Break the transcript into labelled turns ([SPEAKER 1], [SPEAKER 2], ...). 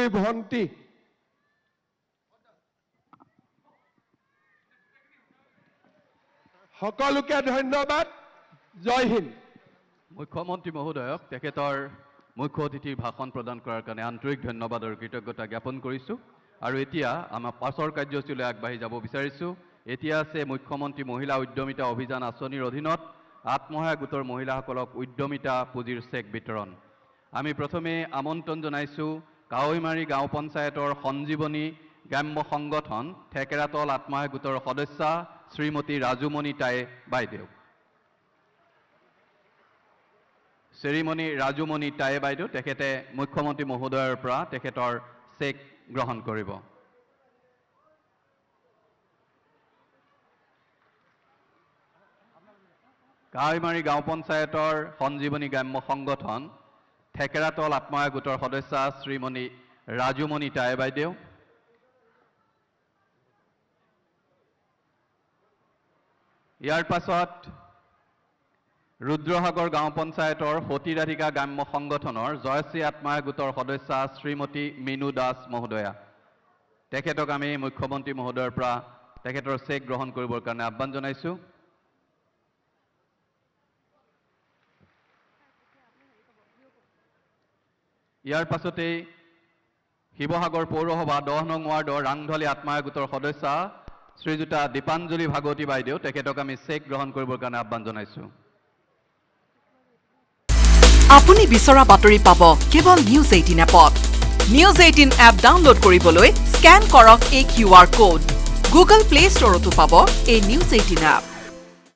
[SPEAKER 1] গগৈ ভণ্টি সকলোকে ধন্যবাদ জয় হিন্দ
[SPEAKER 2] মুখ্যমন্ত্ৰী মহোদয়ক তেখেতৰ মুখ্য অতিথিৰ ভাষণ প্ৰদান কৰাৰ কাৰণে আন্তৰিক ধন্যবাদ আৰু কৃতজ্ঞতা জ্ঞাপন কৰিছোঁ আৰু এতিয়া আমাৰ পাছৰ কাৰ্যসূচীলৈ আগবাঢ়ি যাব বিচাৰিছোঁ এতিয়া আছে মুখ্যমন্ত্ৰী মহিলা উদ্যমিতা অভিযান আঁচনিৰ অধীনত আত্মসহায়ক গোটৰ মহিলাসকলক উদ্যমিতা পুঁজিৰ চেক বিতৰণ আমি প্ৰথমে আমন্ত্ৰণ জনাইছোঁ কাৱৈমাৰী গাঁও পঞ্চায়তৰ সঞ্জীৱনী গ্ৰাম্য সংগঠন ঠেকেৰাতল আত্মসহায়ক গোটৰ সদস্যা শ্ৰীমতী ৰাজুমণি টাই বাইদেউ শ্ৰীমণি ৰাজুমণি টাই বাইদেউ তেখেতে মুখ্যমন্ত্ৰী মহোদয়ৰ পৰা তেখেতৰ চেক গ্ৰহণ কৰিব কাৱৈমাৰী গাঁও পঞ্চায়তৰ সঞ্জীৱনী গ্ৰাম্য সংগঠন ঠেকেৰাতল আত্মসহায়ক গোটৰ সদস্যা শ্ৰীমণি ৰাজুমণি টাই বাইদেউ ইয়াৰ পাছত ৰুদ্ৰসাগৰ গাঁও পঞ্চায়তৰ সতীৰাধিকা গ্ৰাম্য সংগঠনৰ জয়শ্ৰী আত্মসহায়ক গোটৰ সদস্যা শ্ৰীমতী মিনু দাস মহোদয়া তেখেতক আমি মুখ্যমন্ত্ৰী মহোদয়ৰ পৰা তেখেতৰ চেক গ্ৰহণ কৰিবৰ কাৰণে আহ্বান জনাইছোঁ ইয়াৰ পাছতেই শিৱসাগৰ পৌৰসভা 10 নং ৱাৰ্ডৰ ৰাংঢলী আত্মসহায়ক গোটৰ সদস্যা শ্ৰীযুতা দীপাঞ্জলি ভাগৱতী বাইদেউ তেখেতক আমি চেক গ্ৰহণ কৰিবৰ কাৰণে আহ্বান জনাইছোঁ
[SPEAKER 3] আপুনি বিচৰা বাতৰি পাব কেৱল নিউজ 18 এপত নিউজ 18 এপ ডাউনলোড কৰিবলৈ স্ক্যান কৰক এই QR কোড গুগল প্লে ষ্টৰতো পাব এই নিউজ 18 এপ